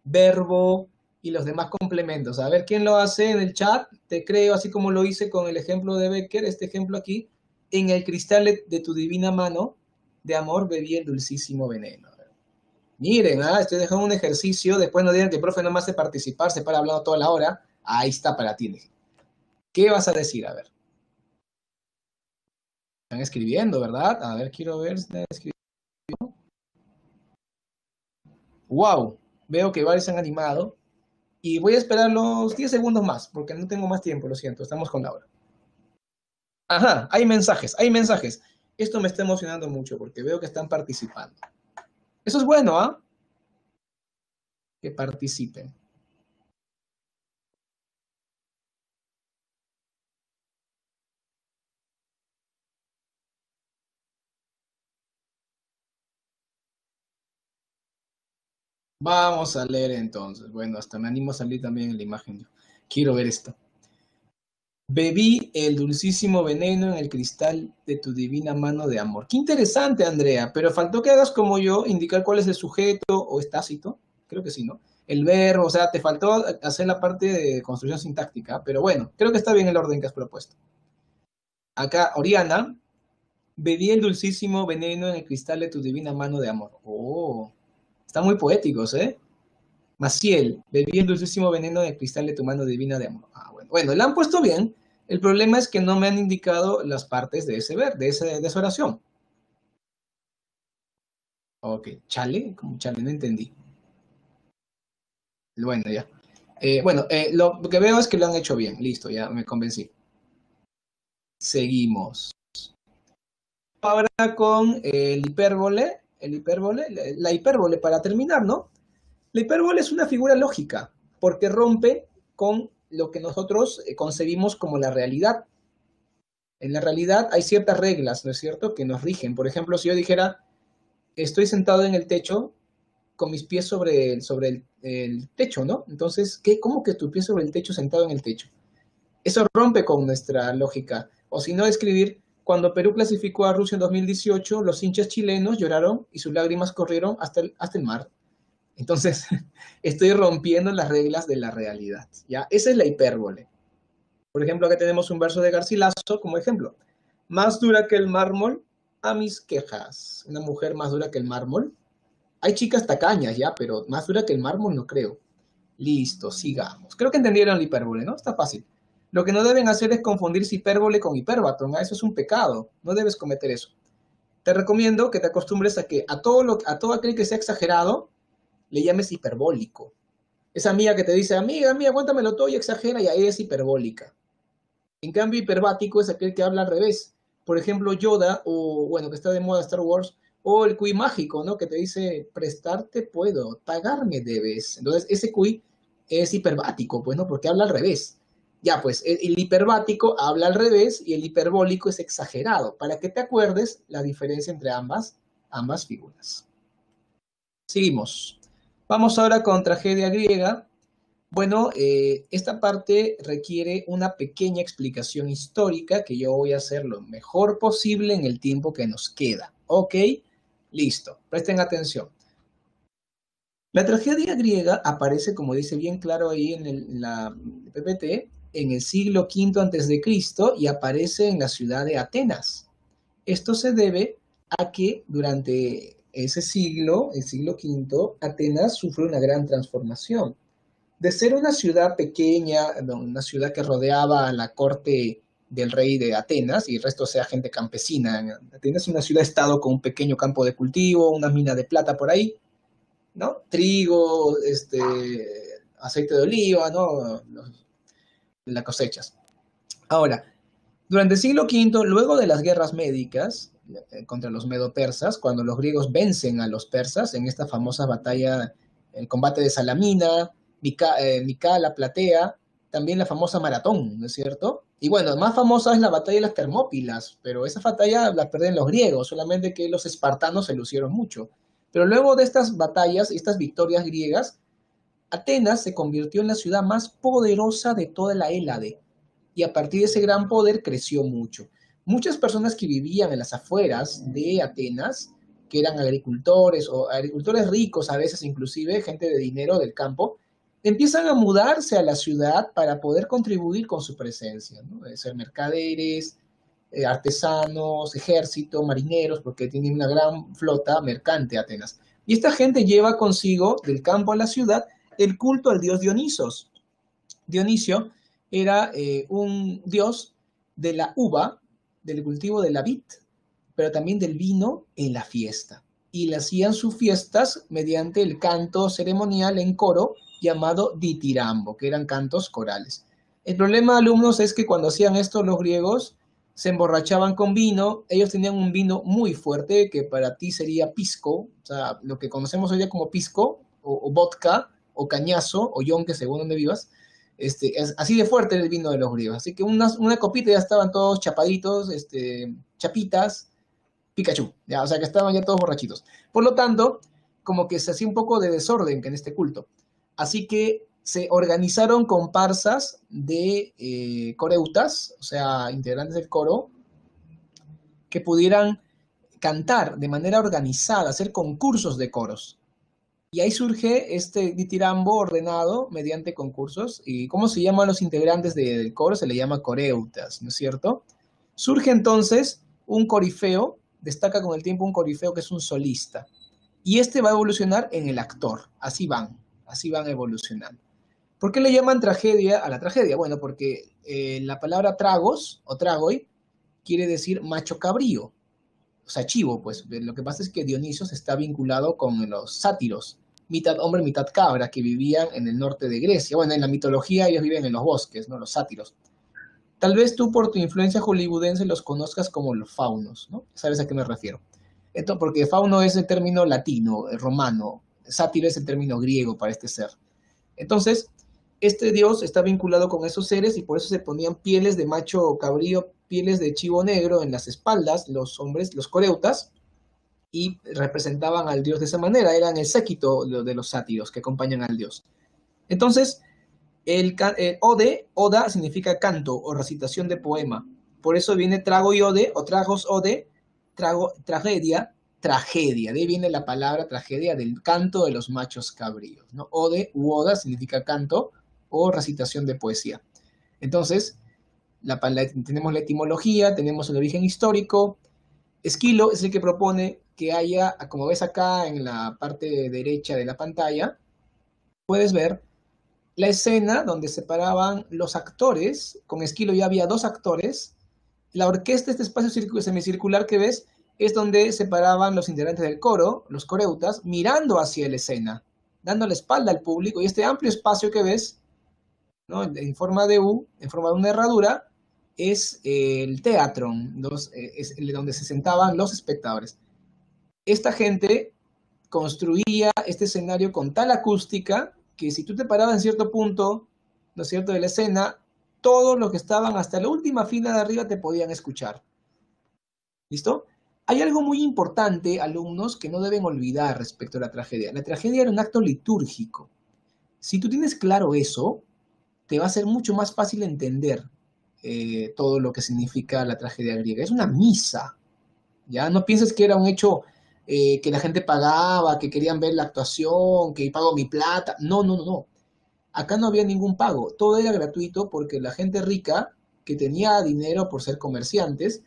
verbo y los demás complementos. A ver, ¿quién lo hace en el chat? Te creo, así como lo hice con el ejemplo de Becker, este ejemplo aquí. En el cristal de tu divina mano, de amor bebí el dulcísimo veneno. Miren, estoy dejando un ejercicio. Después no digan que el profe no me hace participar, se para hablando toda la hora. Ahí está para ti. ¿Qué vas a decir? A ver. Están escribiendo, ¿verdad? A ver, quiero ver si están escribiendo. ¡Wow! Veo que varios se han animado. Y voy a esperar los 10 segundos más, porque no tengo más tiempo, lo siento. Estamos con la hora. Ajá, hay mensajes, hay mensajes. Esto me está emocionando mucho, porque veo que están participando. Eso es bueno, ¿ah? Que participen. Vamos a leer entonces. Bueno, hasta me animo a salir también en la imagen. Quiero ver esto. Bebí el dulcísimo veneno en el cristal de tu divina mano de amor. Qué interesante, Andrea, pero faltó que hagas como yo, indicar cuál es el sujeto o es tácito. Creo que sí, ¿no? el verbo, o sea, te faltó hacer la parte de construcción sintáctica, pero bueno, creo que está bien el orden que has propuesto. Acá, Oriana, bebí el dulcísimo veneno en el cristal de tu divina mano de amor. Oh, están muy poéticos, ¿eh? Maciel, bebí el dulcísimo veneno en el cristal de tu mano divina de amor. Ah, bueno. Bueno, la han puesto bien. El problema es que no me han indicado las partes de ese ver, de esa oración. Ok, chale, como chale, no entendí. Bueno, ya. Lo que veo es que lo han hecho bien. Listo, ya me convencí. Seguimos. Ahora con el hipérbole, la hipérbole para terminar, ¿no? La hipérbole es una figura lógica porque rompe con lo que nosotros concebimos como la realidad. En la realidad hay ciertas reglas, ¿no es cierto?, que nos rigen. Por ejemplo, si yo dijera, estoy sentado en el techo con mis pies sobre el techo, ¿no? Entonces, ¿cómo que tu pie sobre el techo sentado en el techo? Eso rompe con nuestra lógica. O si no, escribir, cuando Perú clasificó a Rusia en 2018, los hinchas chilenos lloraron y sus lágrimas corrieron hasta el mar. Entonces, estoy rompiendo las reglas de la realidad, ¿ya? Esa es la hipérbole. Por ejemplo, acá tenemos un verso de Garcilaso como ejemplo. Más dura que el mármol, a mis quejas. Una mujer más dura que el mármol. Hay chicas tacañas, ya, pero más dura que el mármol no creo. Listo, sigamos. Creo que entendieron la hipérbole, ¿no? Está fácil. Lo que no deben hacer es confundirse hipérbole con hipérbaton. Eso es un pecado. No debes cometer eso. Te recomiendo que te acostumbres a que a todo aquel que sea exagerado, le llames hiperbólico. Esa amiga que te dice, amiga, cuéntamelo todo y exagera, y ahí es hiperbólica. En cambio, hiperbático es aquel que habla al revés. Por ejemplo, Yoda, o bueno, que está de moda Star Wars, o el cuy mágico, ¿no? Que te dice, prestarte puedo, pagarme debes. Entonces, ese cuy es hiperbático, pues, ¿no? Porque habla al revés. Ya, pues, el hiperbático habla al revés y el hiperbólico es exagerado, para que te acuerdes la diferencia entre ambas figuras. Seguimos. Vamos ahora con tragedia griega. Bueno, esta parte requiere una pequeña explicación histórica que yo voy a hacer lo mejor posible en el tiempo que nos queda. ¿Ok? Listo. Presten atención. La tragedia griega aparece, como dice bien claro ahí en la PPT, en el siglo V antes de Cristo y aparece en la ciudad de Atenas. Esto se debe a que durante ese siglo, el siglo V, Atenas sufre una gran transformación. De ser una ciudad pequeña, una ciudad que rodeaba a la corte del rey de Atenas y el resto sea gente campesina. Atenas es una ciudad-estado con un pequeño campo de cultivo, una mina de plata por ahí, ¿no? Trigo, aceite de oliva, ¿no? Las cosechas. Ahora, durante el siglo V, luego de las guerras médicas contra los medo-persas, cuando los griegos vencen a los persas en esta famosa batalla, el combate de Salamina, Micala, Platea, también la famosa maratón, ¿no es cierto? Y bueno, más famosa es la batalla de las Termópilas, pero esa batalla la pierden los griegos, solamente que los espartanos se lucieron mucho. Pero luego de estas batallas y estas victorias griegas, Atenas se convirtió en la ciudad más poderosa de toda la Hélade y a partir de ese gran poder creció mucho. Muchas personas que vivían en las afueras de Atenas, que eran agricultores o agricultores ricos, a veces inclusive gente de dinero del campo, empiezan a mudarse a la ciudad para poder contribuir con su presencia, ¿no? Ser mercaderes, artesanos, ejército, marineros, porque tienen una gran flota mercante Atenas. Y esta gente lleva consigo del campo a la ciudad el culto al dios Dionisos. Dionisio era un dios de la uva, del cultivo de la vid, pero también del vino en la fiesta. Y le hacían sus fiestas mediante el canto ceremonial en coro llamado ditirambo, que eran cantos corales. El problema, alumnos, es que cuando hacían esto los griegos se emborrachaban con vino, ellos tenían un vino muy fuerte que para ti sería pisco, o sea, lo que conocemos hoy día como pisco, o vodka, o cañazo, o yonque, según donde vivas. Es así de fuerte el vino de los griegos. Así que una copita ya estaban todos chapaditos, chapitas, Pikachu, ya, o sea que estaban ya todos borrachitos. Por lo tanto, como que se hacía un poco de desorden en este culto. Así que se organizaron comparsas de coreutas, o sea, integrantes del coro, que pudieran cantar de manera organizada, hacer concursos de coros. Y ahí surge este ditirambo ordenado mediante concursos. ¿Y cómo se llaman los integrantes del coro? Se le llama coreutas, ¿no es cierto? Surge entonces un corifeo, destaca con el tiempo un corifeo que es un solista. Y este va a evolucionar en el actor. Así van evolucionando. ¿Por qué le llaman tragedia a la tragedia? Bueno, porque la palabra tragos o tragoi quiere decir macho cabrío, o sea, chivo, pues. Lo que pasa es que Dionisios está vinculado con los sátiros, mitad hombre, mitad cabra, que vivían en el norte de Grecia. Bueno, en la mitología ellos viven en los bosques, ¿no? Los sátiros. Tal vez tú por tu influencia hollywoodense los conozcas como los faunos, ¿no? ¿Sabes a qué me refiero? Esto porque fauno es el término latino, romano, sátiro es el término griego para este ser. Entonces, este dios está vinculado con esos seres y por eso se ponían pieles de macho cabrío, pieles de chivo negro en las espaldas, los hombres, los coreutas, y representaban al dios de esa manera, eran el séquito de los sátiros que acompañan al dios. Entonces, oda significa canto o recitación de poema. Por eso viene trago y ode, o tragos ode, tragedia, tragedia. De ahí viene la palabra tragedia del canto de los machos cabríos, ¿no? Ode u oda significa canto o recitación de poesía. Entonces, tenemos la etimología, tenemos el origen histórico. Esquilo es el que propone que haya, como ves acá en la parte derecha de la pantalla, puedes ver la escena donde se paraban los actores. Con Esquilo ya había 2 actores. La orquesta, este espacio semicircular que ves, es donde se paraban los integrantes del coro, los coreutas, mirando hacia la escena, dando la espalda al público. Y este amplio espacio que ves, ¿no? En forma de U, en forma de una herradura, es el teatro, es donde se sentaban los espectadores. Esta gente construía este escenario con tal acústica que si tú te parabas en cierto punto, ¿no es cierto?, de la escena, todos los que estaban hasta la última fila de arriba te podían escuchar. ¿Listo? Hay algo muy importante, alumnos, que no deben olvidar respecto a la tragedia. La tragedia era un acto litúrgico. Si tú tienes claro eso, te va a ser mucho más fácil entender todo lo que significa la tragedia griega. Es una misa, ¿ya? No pienses que era un hecho que la gente pagaba, que querían ver la actuación, que pago mi plata. No, no, no, no. Acá no había ningún pago. Todo era gratuito porque la gente rica, que tenía dinero por ser comerciantes,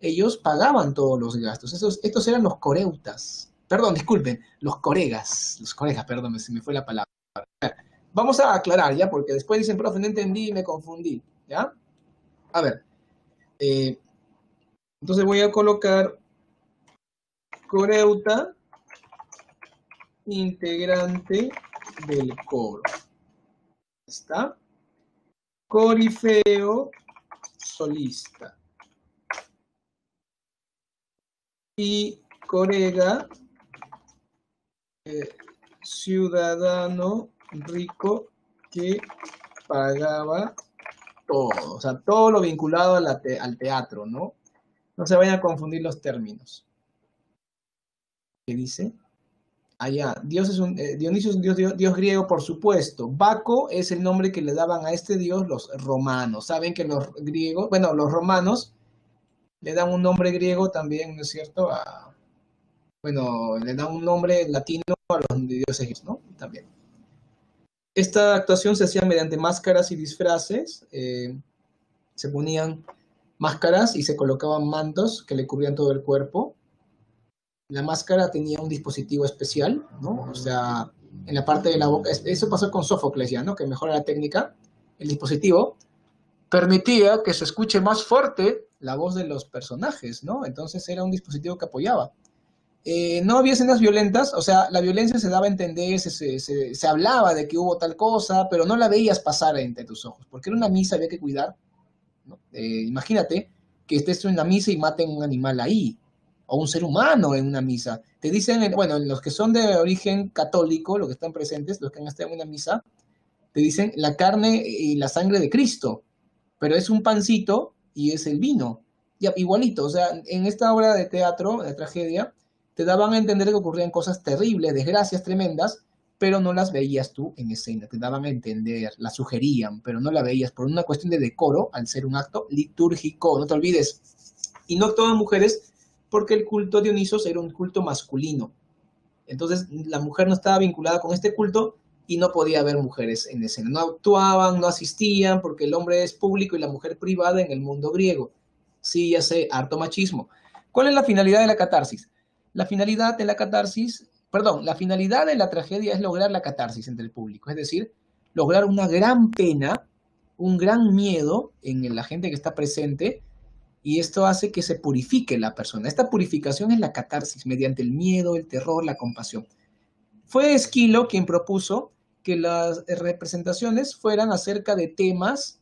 ellos pagaban todos los gastos. Estos eran los coreutas. Perdón, disculpen, los coregas. Los coregas, perdón, se me fue la palabra. Vamos a aclarar, ¿ya? Porque después dicen, profe, no entendí, me confundí, ¿ya? A ver. Entonces voy a colocar coreuta, integrante del coro. ¿Está? Corifeo, solista. Y corega, ciudadano rico que pagaba todo. O sea, todo lo vinculado al teatro, ¿no? No se vayan a confundir los términos. ¿Qué dice? Allá, Dios es Dionisio es un dios griego, por supuesto. Baco es el nombre que le daban a este dios los romanos. Saben que los griegos, bueno, los romanos le dan un nombre griego también, ¿no es cierto? Bueno, le dan un nombre latino a los dioses, ¿no? También. Esta actuación se hacía mediante máscaras y disfraces. Se ponían máscaras y se colocaban mantos que le cubrían todo el cuerpo. La máscara tenía un dispositivo especial, ¿no? O sea, en la parte de la boca, eso pasó con Sófocles ya, ¿no? Que mejora la técnica. El dispositivo permitía que se escuche más fuerte la voz de los personajes, ¿no? Entonces era un dispositivo que apoyaba. No había escenas violentas, o sea, la violencia se daba a entender, se hablaba de que hubo tal cosa, pero no la veías pasar entre tus ojos, porque era una misa, había que cuidar, ¿no? Imagínate que estés en una misa y maten un animal ahí, o un ser humano en una misa. Te dicen, bueno, los que son de origen católico, los que están presentes, los que han estado en una misa, te dicen la carne y la sangre de Cristo, pero es un pancito y es el vino. Ya, igualito, o sea, en esta obra de teatro, de tragedia, te daban a entender que ocurrían cosas terribles, desgracias tremendas, pero no las veías tú en escena, te daban a entender, las sugerían, pero no la veías por una cuestión de decoro, al ser un acto litúrgico, no te olvides. Y no todas mujeres, porque el culto de Dionisos era un culto masculino. Entonces la mujer no estaba vinculada con este culto y no podía haber mujeres en escena. No actuaban, no asistían, porque el hombre es público y la mujer privada en el mundo griego. Sí, ya sé, harto machismo. ¿Cuál es la finalidad de la catarsis? La finalidad de la catarsis, perdón, la finalidad de la tragedia es lograr la catarsis entre el público, es decir, lograr una gran pena, un gran miedo en la gente que está presente, y esto hace que se purifique la persona. Esta purificación es la catarsis, mediante el miedo, el terror, la compasión. Fue Esquilo quien propuso que las representaciones fueran acerca de temas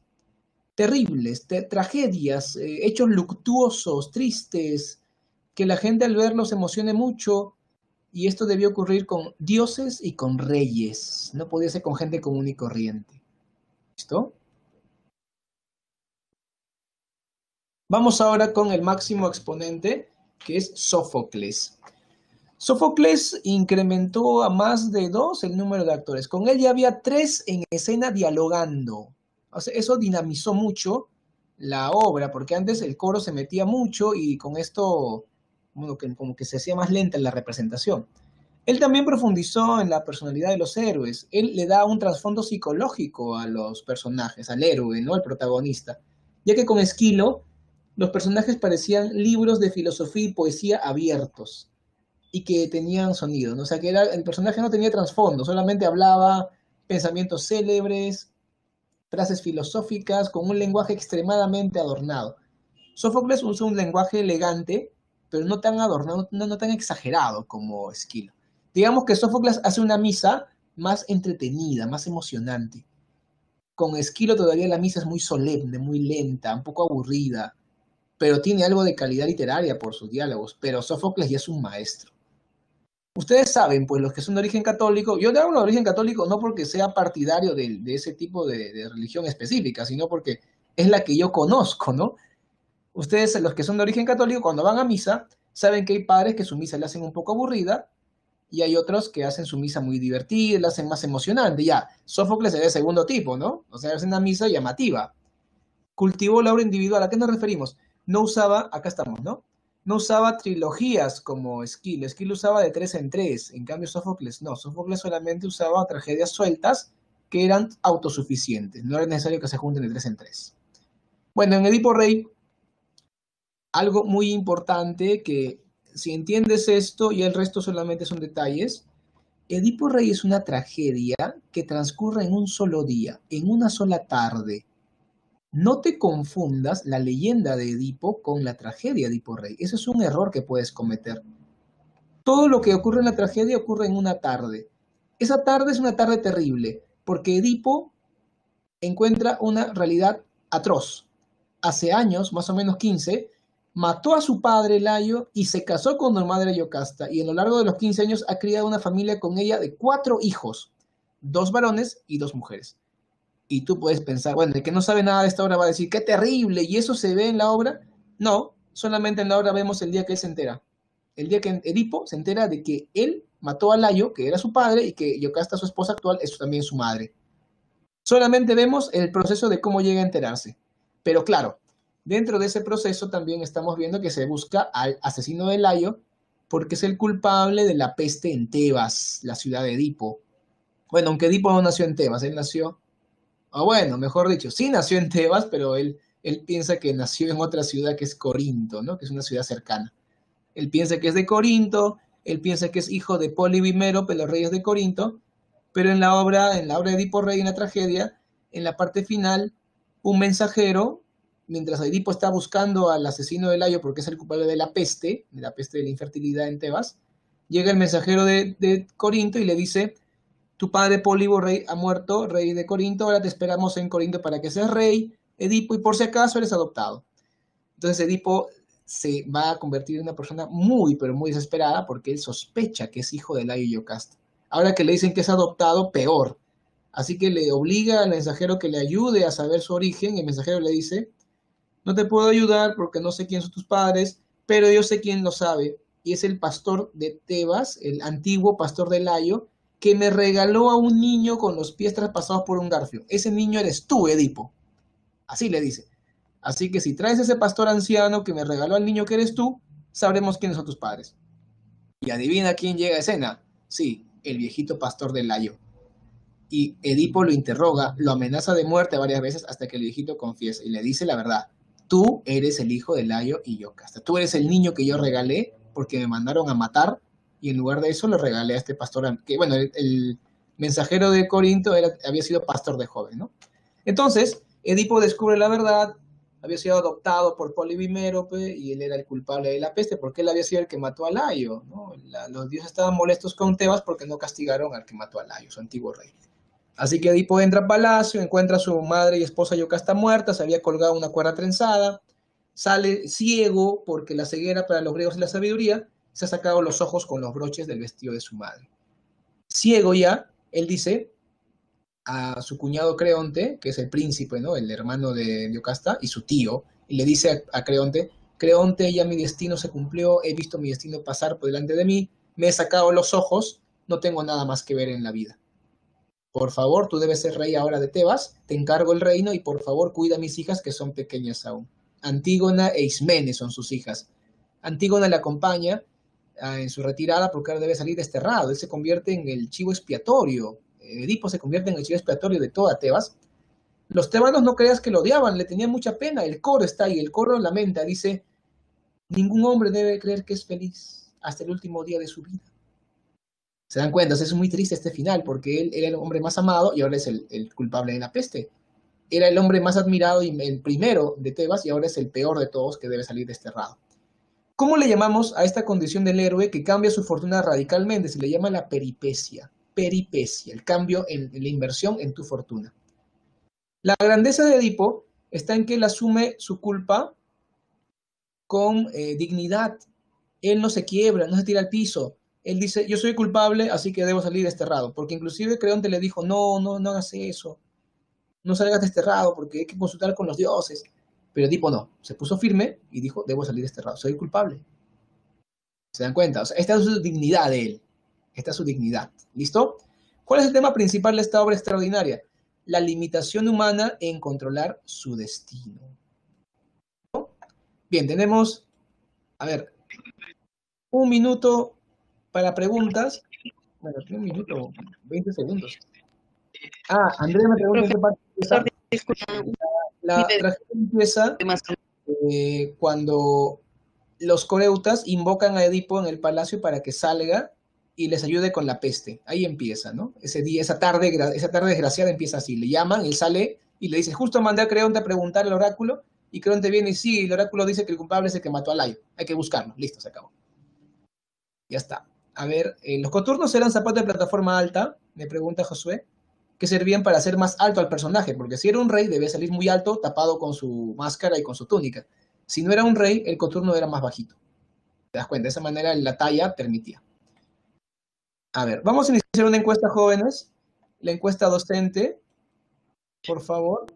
terribles, tragedias, hechos luctuosos, tristes, que la gente al verlos se emocione mucho, y esto debió ocurrir con dioses y con reyes, no podía ser con gente común y corriente. ¿Listo? Vamos ahora con el máximo exponente, que es Sófocles. Sófocles incrementó a más de 2 el número de actores. Con él ya había 3 en escena dialogando. O sea, eso dinamizó mucho la obra, porque antes el coro se metía mucho y con esto bueno, como que se hacía más lenta la representación. Él también profundizó en la personalidad de los héroes. Él le da un trasfondo psicológico a los personajes, al héroe, ¿no? Al protagonista. Ya que con Esquilo, los personajes parecían libros de filosofía y poesía abiertos y que tenían sonido, ¿no? O sea, que el personaje no tenía trasfondo, solamente hablaba pensamientos célebres, frases filosóficas, con un lenguaje extremadamente adornado. Sófocles usa un lenguaje elegante, pero no tan adornado, no tan exagerado como Esquilo. Digamos que Sófocles hace una misa más entretenida, más emocionante. Con Esquilo todavía la misa es muy solemne, muy lenta, un poco aburrida, pero tiene algo de calidad literaria por sus diálogos, pero Sófocles ya es un maestro. Ustedes saben, pues los que son de origen católico, yo hablo de origen católico no porque sea partidario de ese tipo de religión específica, sino porque es la que yo conozco, ¿no? Ustedes, los que son de origen católico, cuando van a misa, saben que hay padres que su misa la hacen un poco aburrida y hay otros que hacen su misa muy divertida, la hacen más emocionante. Ya, Sófocles es de segundo tipo, ¿no? O sea, es una misa llamativa. Cultivó la obra individual. ¿A qué nos referimos? No usaba, acá estamos, ¿no? No usaba trilogías como Esquilo. Esquilo usaba de 3 en 3. En cambio, Sófocles no. Sófocles solamente usaba tragedias sueltas que eran autosuficientes. No era necesario que se junten de 3 en 3. Bueno, en Edipo Rey, algo muy importante que si entiendes esto y el resto solamente son detalles, Edipo Rey es una tragedia que transcurre en un solo día, en una sola tarde. No te confundas la leyenda de Edipo con la tragedia de Edipo Rey. Ese es un error que puedes cometer. Todo lo que ocurre en la tragedia ocurre en una tarde. Esa tarde es una tarde terrible, porque Edipo encuentra una realidad atroz. Hace años, más o menos 15, mató a su padre Layo y se casó con su madre Yocasta, y a lo largo de los 15 años ha criado una familia con ella de 4 hijos, 2 varones y 2 mujeres. Y tú puedes pensar, bueno, el que no sabe nada de esta obra va a decir, qué terrible, ¿y eso se ve en la obra? No, solamente en la obra vemos el día que él se entera. El día que Edipo se entera de que él mató a Layo, que era su padre, y que Yocasta, su esposa actual, es también su madre. Solamente vemos el proceso de cómo llega a enterarse. Pero claro, dentro de ese proceso también estamos viendo que se busca al asesino de Layo porque es el culpable de la peste en Tebas, la ciudad de Edipo. Bueno, aunque Edipo no nació en Tebas, él nació, o bueno, mejor dicho, sí nació en Tebas, pero él piensa que nació en otra ciudad que es Corinto, ¿no? Que es una ciudad cercana. Él piensa que es de Corinto, él piensa que es hijo de Polibimero, de los reyes de Corinto, pero en la obra de Edipo Rey, en la tragedia, en la parte final, un mensajero, mientras Edipo está buscando al asesino de Layo porque es el culpable de la peste de la infertilidad en Tebas, llega el mensajero de Corinto y le dice, tu padre Pólibo rey ha muerto, rey de Corinto, ahora te esperamos en Corinto para que seas rey, Edipo, y por si acaso eres adoptado. Entonces Edipo se va a convertir en una persona muy, pero muy desesperada porque él sospecha que es hijo de Layo y Yocasta. Ahora que le dicen que es adoptado, peor. Así que le obliga al mensajero que le ayude a saber su origen. El mensajero le dice, no te puedo ayudar porque no sé quién son tus padres, pero yo sé quién lo sabe. Y es el pastor de Tebas, el antiguo pastor de Layo, que me regaló a un niño con los pies traspasados por un garfio. Ese niño eres tú, Edipo. Así le dice. Así que si traes ese pastor anciano que me regaló al niño que eres tú, sabremos quiénes son tus padres. Y adivina quién llega a escena. Sí, el viejito pastor del Layo. Y Edipo lo interroga, lo amenaza de muerte varias veces hasta que el viejito confiesa y le dice la verdad. Tú eres el hijo de Layo y Yocasta. Tú eres el niño que yo regalé porque me mandaron a matar y en lugar de eso lo regalé a este pastor, que bueno, el mensajero de Corinto había sido pastor de joven, ¿no? Entonces, Edipo descubre la verdad, había sido adoptado por Polibimérope y él era el culpable de la peste porque él había sido el que mató a Layo, ¿no? Los dioses estaban molestos con Tebas porque no castigaron al que mató a Layo, su antiguo rey. Así que Edipo entra al palacio, encuentra a su madre y esposa Yocasta muerta, se había colgado una cuerda trenzada, sale ciego porque la ceguera para los griegos es la sabiduría, se ha sacado los ojos con los broches del vestido de su madre. Ciego ya, él dice a su cuñado Creonte, que es el príncipe, ¿no? El hermano de Yocasta, y su tío, y le dice a Creonte, Creonte, ya mi destino se cumplió, he visto mi destino pasar por delante de mí, me he sacado los ojos, no tengo nada más que ver en la vida. Por favor, tú debes ser rey ahora de Tebas, te encargo el reino y por favor cuida a mis hijas que son pequeñas aún. Antígona e Ismene son sus hijas. Antígona le acompaña en su retirada porque ahora debe salir desterrado. Él se convierte en el chivo expiatorio. Edipo se convierte en el chivo expiatorio de toda Tebas. Los tebanos no creas que lo odiaban, le tenían mucha pena. El coro está ahí, el coro lamenta, dice, ningún hombre debe creer que es feliz hasta el último día de su vida. Se dan cuenta, es muy triste este final, porque él era el hombre más amado y ahora es el culpable de la peste. Era el hombre más admirado y el primero de Tebas y ahora es el peor de todos que debe salir desterrado. ¿Cómo le llamamos a esta condición del héroe que cambia su fortuna radicalmente? Se le llama la peripecia. Peripecia, el cambio en la inversión en tu fortuna. La grandeza de Edipo está en que él asume su culpa con dignidad. Él no se quiebra, no se tira al piso. Él dice, yo soy culpable, así que debo salir desterrado. Porque inclusive Creonte le dijo, no hagas eso. No salgas desterrado porque hay que consultar con los dioses. Pero Edipo no, se puso firme y dijo, debo salir desterrado, soy culpable. ¿Se dan cuenta? O sea, esta es su dignidad de él. Esta es su dignidad. ¿Listo? ¿Cuál es el tema principal de esta obra extraordinaria? La limitación humana en controlar su destino. Bien, tenemos, a ver, un minuto para preguntas. Bueno, un minuto, 20 segundos. Andrea me pregunta en qué parte empieza. La tragedia empieza cuando los coreutas invocan a Edipo en el palacio para que salga y les ayude con la peste. Ahí empieza, ¿no? Ese día, esa tarde desgraciada empieza así. Le llaman, él sale y le dice, justo mandé a Creonte a preguntar al oráculo, y Creonte viene y sí, el oráculo dice que el culpable es el que mató a Layo. Hay que buscarlo. Listo, se acabó. Ya está. A ver, los coturnos eran zapatos de plataforma alta, me pregunta Josué, que servían para hacer más alto al personaje, porque si era un rey debía salir muy alto, tapado con su máscara y con su túnica. Si no era un rey, el coturno era más bajito. ¿Te das cuenta? De esa manera la talla permitía. A ver, vamos a iniciar una encuesta, jóvenes. La encuesta docente, por favor.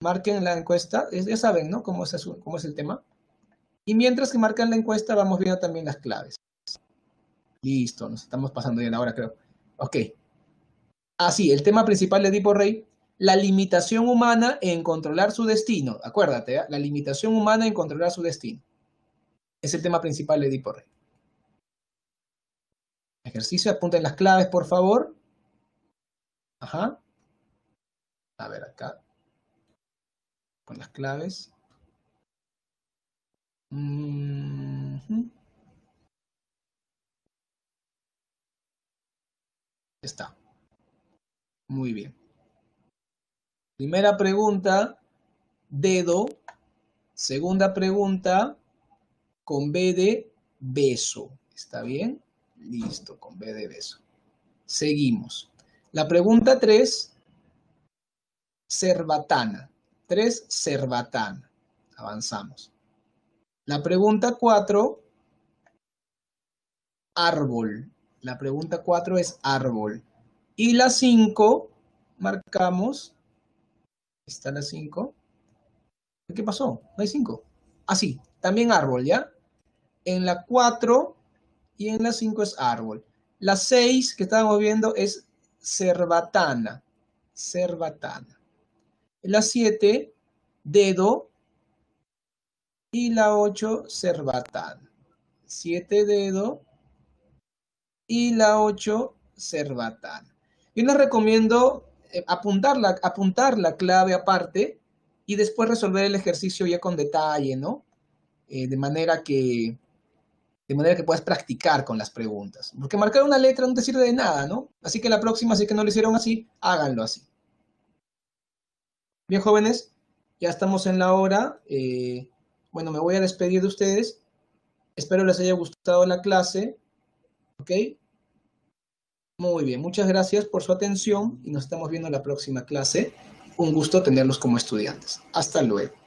Marquen la encuesta. Ya saben, ¿no? Cómo es el tema. Y mientras que marcan la encuesta, vamos viendo también las claves. Listo, nos estamos pasando bien ahora, creo. Ok. Sí, el tema principal de Edipo Rey, la limitación humana en controlar su destino. Acuérdate, la limitación humana en controlar su destino. Es el tema principal de Edipo Rey. Ejercicio, apunten las claves, por favor. Ajá. A ver, acá. Con las claves. Está. Muy bien. Primera pregunta, dedo. Segunda pregunta, con B de beso. ¿Está bien? Listo, con B de beso. Seguimos. La pregunta 3, cerbatana. 3, cerbatana. Avanzamos. La pregunta 4, árbol. La pregunta 4 es árbol. Y la 5, marcamos. Está la 5. ¿Qué pasó? No hay 5. Sí, también árbol, ¿ya? En la 4 y en la 5 es árbol. La 6 que estábamos viendo es cerbatana. Cerbatana. La 7, dedo. Y la 8, cerbatana. 7, dedo. Y la 8, cerbatana. Yo les recomiendo apuntar la clave aparte y después resolver el ejercicio ya con detalle, ¿no? De manera que puedas practicar con las preguntas. Porque marcar una letra no te sirve de nada, ¿no? Así que la próxima, si es que no lo hicieron así, háganlo así. Bien, jóvenes, ya estamos en la hora. Bueno, me voy a despedir de ustedes. Espero les haya gustado la clase. ¿Ok? Muy bien, muchas gracias por su atención y nos estamos viendo en la próxima clase. Un gusto tenerlos como estudiantes. Hasta luego.